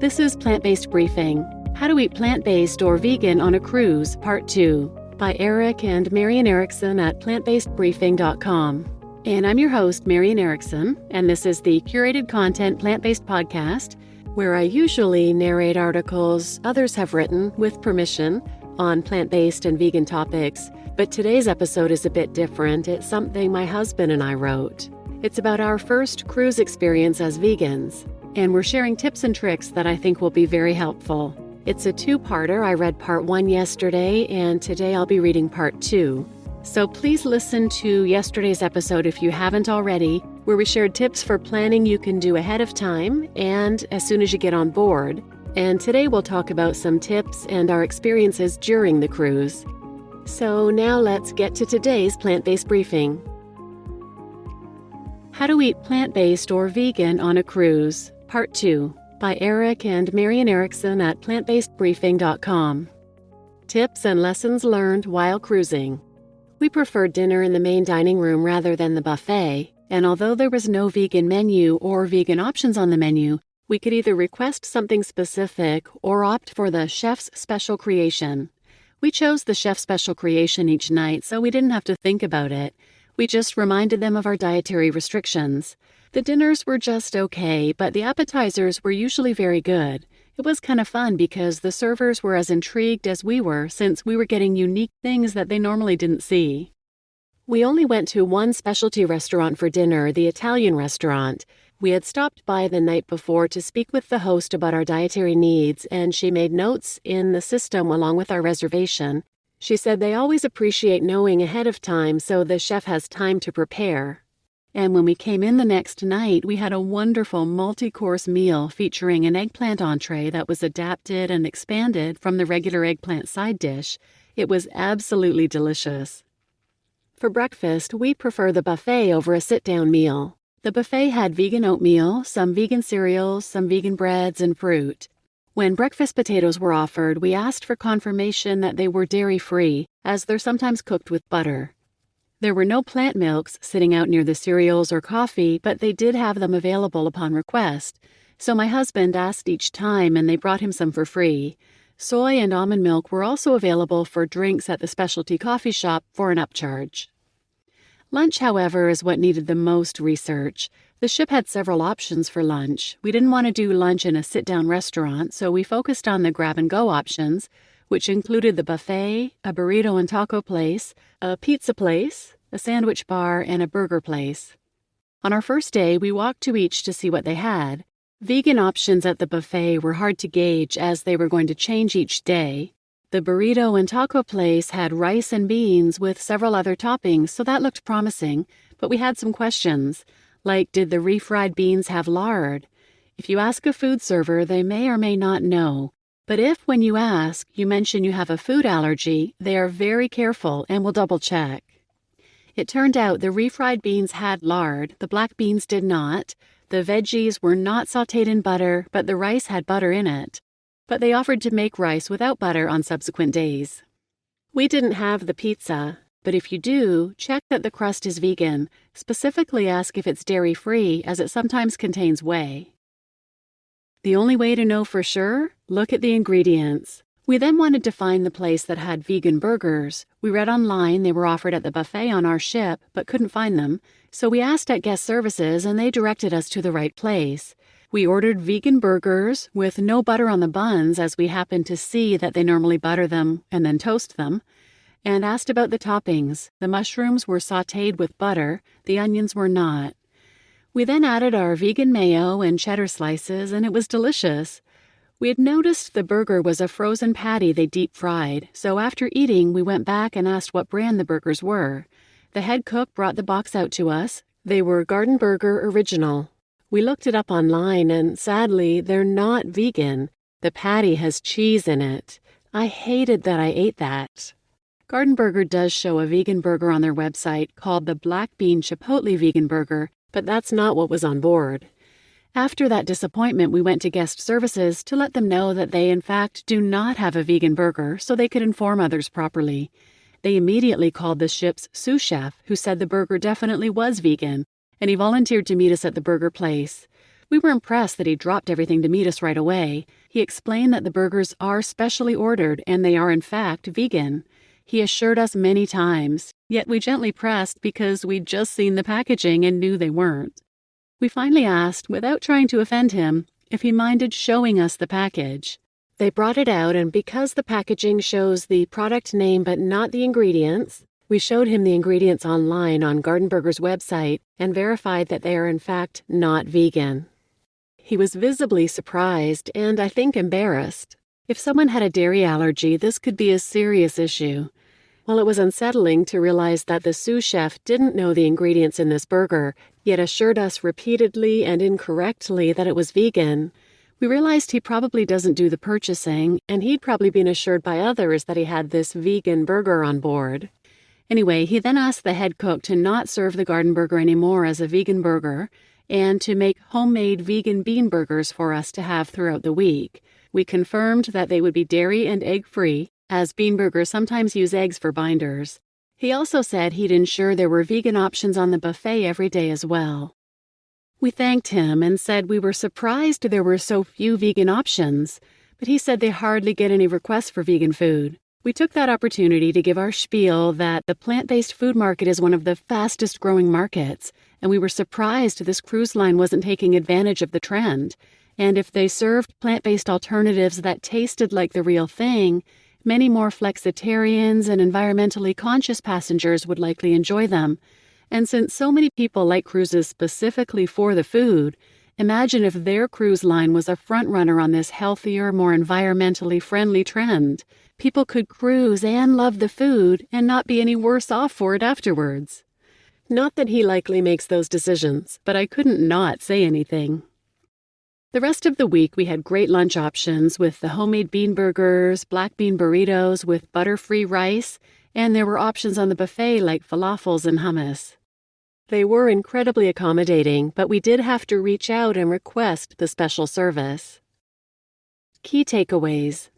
This is Plant-Based Briefing, How to Eat Plant-Based or Vegan on a Cruise, Part 2, by Eric and Marian Erikson at plantbasedbriefing.com. And I'm your host, Marian Erikson, and this is the curated content plant-based podcast, where I usually narrate articles others have written with permission on plant-based and vegan topics. But today's episode is a bit different. It's something my husband and I wrote. It's about our first cruise experience as vegans, and we're sharing tips and tricks that I think will be very helpful. It's a two-parter. I read part 1 yesterday, and today I'll be reading part 2. So please listen to yesterday's episode if you haven't already, where we shared tips for planning you can do ahead of time and as soon as you get on board. And today we'll talk about some tips and our experiences during the cruise. So now let's get to today's plant-based briefing. How to Eat Plant-Based or Vegan on a Cruise, Part 2, by Eric and Marian Erikson at plantbasedbriefing.com. Tips and lessons learned while cruising. We preferred dinner in the main dining room rather than the buffet, and although there was no vegan menu or vegan options on the menu, we could either request something specific or opt for the chef's special creation. We chose the chef's special creation each night, so we didn't have to think about it. We just reminded them of our dietary restrictions. The dinners were just okay, but the appetizers were usually very good. It was kind of fun because the servers were as intrigued as we were since we were getting unique things that they normally didn't see. We only went to one specialty restaurant for dinner, the Italian restaurant. We had stopped by the night before to speak with the host about our dietary needs, and she made notes in the system along with our reservation. She said they always appreciate knowing ahead of time so the chef has time to prepare. And when we came in the next night, we had a wonderful multi-course meal featuring an eggplant entree that was adapted and expanded from the regular eggplant side dish. It was absolutely delicious. For breakfast, we prefer the buffet over a sit-down meal. The buffet had vegan oatmeal, some vegan cereals, some vegan breads, and fruit. When breakfast potatoes were offered, we asked for confirmation that they were dairy-free, as they're sometimes cooked with butter. There were no plant milks sitting out near the cereals or coffee, but they did have them available upon request. So my husband asked each time, and they brought him some for free. Soy and almond milk were also available for drinks at the specialty coffee shop for an upcharge. Lunch, however, is what needed the most research. The ship had several options for lunch. We didn't want to do lunch in a sit-down restaurant, so we focused on the grab-and-go options, which included the buffet, a burrito and taco place, a pizza place, a sandwich bar, and a burger place. On our first day, we walked to each to see what they had. Vegan options at the buffet were hard to gauge as they were going to change each day. The burrito and taco place had rice and beans with several other toppings, so that looked promising, but we had some questions, like did the refried beans have lard? If you ask a food server, they may or may not know. But if, when you ask, you mention you have a food allergy, they are very careful and will double-check. It turned out the refried beans had lard, the black beans did not. The veggies were not sautéed in butter, but the rice had butter in it. But they offered to make rice without butter on subsequent days. We didn't have the pizza, but if you do, check that the crust is vegan. Specifically ask if it's dairy-free, as it sometimes contains whey. The only way to know for sure? Look at the ingredients. We then wanted to find the place that had vegan burgers. We read online they were offered at the buffet on our ship, but couldn't find them, so we asked at guest services and they directed us to the right place. We ordered vegan burgers with no butter on the buns, as we happened to see that they normally butter them and then toast them, and asked about the toppings. The mushrooms were sautéed with butter, the onions were not. We then added our vegan mayo and cheddar slices, and it was delicious. We had noticed the burger was a frozen patty they deep-fried, so after eating, we went back and asked what brand the burgers were. The head cook brought the box out to us. They were Garden Burger Original. We looked it up online, and sadly, they're not vegan. The patty has cheese in it. I hated that I ate that. Garden Burger does show a vegan burger on their website called the Black Bean Chipotle Vegan Burger, but that's not what was on board. After that disappointment, we went to guest services to let them know that they, in fact, do not have a vegan burger so they could inform others properly. They immediately called the ship's sous chef, who said the burger definitely was vegan, and he volunteered to meet us at the burger place. We were impressed that he dropped everything to meet us right away. He explained that the burgers are specially ordered and they are in fact vegan. He assured us many times, yet we gently pressed because we'd just seen the packaging and knew they weren't. We finally asked, without trying to offend him, if he minded showing us the package. They brought it out, and because the packaging shows the product name but not the ingredients, we showed him the ingredients online on Garden Burger's website and verified that they are in fact not vegan. He was visibly surprised and I think embarrassed. If someone had a dairy allergy, this could be a serious issue. While it was unsettling to realize that the sous chef didn't know the ingredients in this burger, yet assured us repeatedly and incorrectly that it was vegan, we realized he probably doesn't do the purchasing, and he'd probably been assured by others that he had this vegan burger on board. Anyway, he then asked the head cook to not serve the garden burger anymore as a vegan burger, and to make homemade vegan bean burgers for us to have throughout the week. We confirmed that they would be dairy and egg-free, as bean burgers sometimes use eggs for binders. He also said he'd ensure there were vegan options on the buffet every day as well. We thanked him and said we were surprised there were so few vegan options, but he said they hardly get any requests for vegan food. We took that opportunity to give our spiel that the plant-based food market is one of the fastest growing markets, and we were surprised this cruise line wasn't taking advantage of the trend. And if they served plant-based alternatives that tasted like the real thing, many more flexitarians and environmentally conscious passengers would likely enjoy them. And since so many people like cruises specifically for the food, imagine if their cruise line was a front-runner on this healthier, more environmentally friendly trend. People could cruise and love the food and not be any worse off for it afterwards. Not that he likely makes those decisions, but I couldn't not say anything. The rest of the week we had great lunch options with the homemade bean burgers, black bean burritos with butter-free rice, and there were options on the buffet like falafels and hummus. They were incredibly accommodating, but we did have to reach out and request the special service. Key takeaways.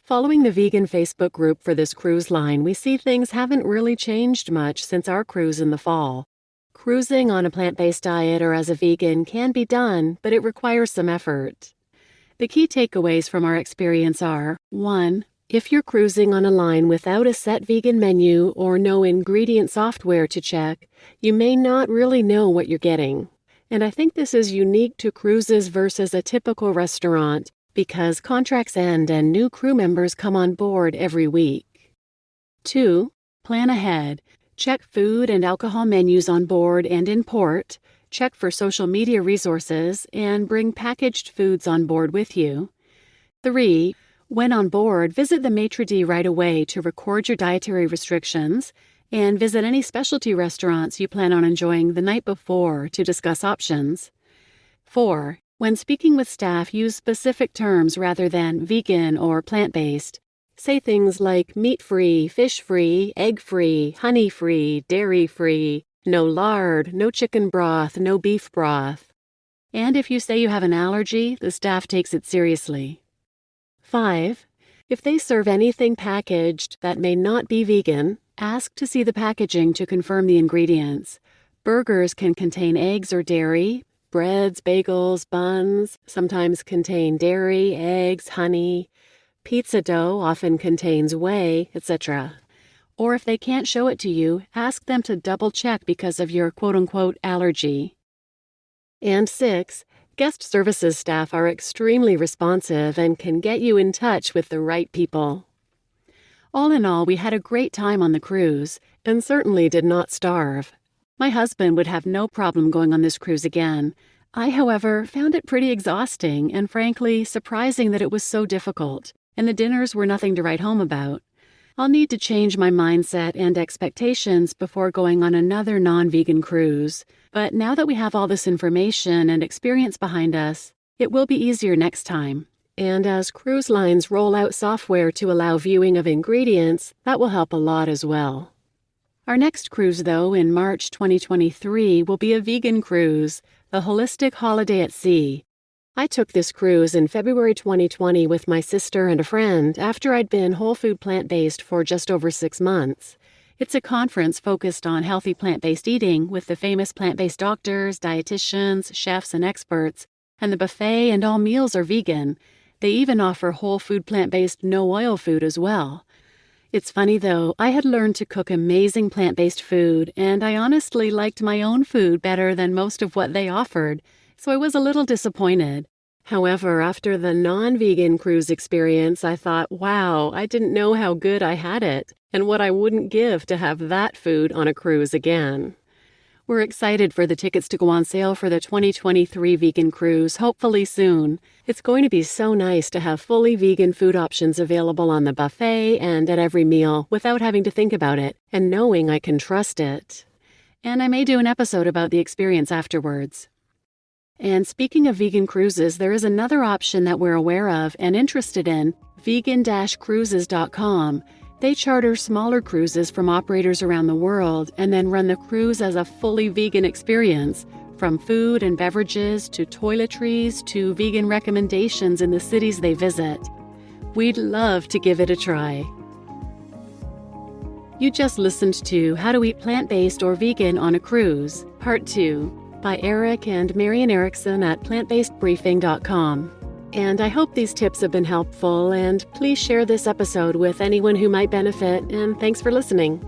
Following the vegan Facebook group for this cruise line, we see things haven't really changed much since our cruise in the fall. Cruising on a plant-based diet or as a vegan can be done, but it requires some effort. The key takeaways from our experience are: 1. If you're cruising on a line without a set vegan menu or no ingredient software to check, you may not really know what you're getting. And I think this is unique to cruises versus a typical restaurant, because contracts end and new crew members come on board every week. 2. Plan ahead. Check food and alcohol menus on board and in port, check for social media resources, and bring packaged foods on board with you. 3. When on board, visit the maitre d' right away to record your dietary restrictions, and visit any specialty restaurants you plan on enjoying the night before to discuss options. 4. When speaking with staff, use specific terms rather than vegan or plant-based. Say things like meat-free, fish-free, egg-free, honey-free, dairy-free, no lard, no chicken broth, no beef broth. And if you say you have an allergy, the staff takes it seriously. 5. If they serve anything packaged that may not be vegan, ask to see the packaging to confirm the ingredients. Burgers can contain eggs or dairy. Breads, bagels, buns sometimes contain dairy, eggs, honey. Pizza dough often contains whey, etc. Or if they can't show it to you, ask them to double-check because of your quote-unquote allergy. And 6. Guest services staff are extremely responsive and can get you in touch with the right people. All in all, we had a great time on the cruise, and certainly did not starve. My husband would have no problem going on this cruise again. I, however, found it pretty exhausting and frankly surprising that it was so difficult, and the dinners were nothing to write home about. I'll need to change my mindset and expectations before going on another non-vegan cruise, but now that we have all this information and experience behind us, it will be easier next time. And as cruise lines roll out software to allow viewing of ingredients, that will help a lot as well. Our next cruise, though, in March 2023, will be a vegan cruise, the Holistic Holiday at Sea. I took this cruise in February 2020 with my sister and a friend after I'd been whole food plant-based for just over 6 months. It's a conference focused on healthy plant-based eating with the famous plant-based doctors, dietitians, chefs, and experts, And the buffet and all meals are vegan. They even offer whole food plant-based no-oil food as well. It's funny though, I had learned to cook amazing plant-based food, and I honestly liked my own food better than most of what they offered, so I was a little disappointed. However, after the non-vegan cruise experience, I thought, wow, I didn't know how good I had it, and what I wouldn't give to have that food on a cruise again. We're excited for the tickets to go on sale for the 2023 Vegan Cruise, hopefully soon. It's going to be so nice to have fully vegan food options available on the buffet and at every meal without having to think about it and knowing I can trust it. And I may do an episode about the experience afterwards. And speaking of vegan cruises, there is another option that we're aware of and interested in, vegan-cruises.com. They charter smaller cruises from operators around the world and then run the cruise as a fully vegan experience, from food and beverages to toiletries to vegan recommendations in the cities they visit. We'd love to give it a try. You just listened to How to Eat Plant-Based or Vegan on a Cruise, Part 2, by Eric and Marian Erikson at plantbasedbriefing.com. And I hope these tips have been helpful, and please share this episode with anyone who might benefit, and thanks for listening.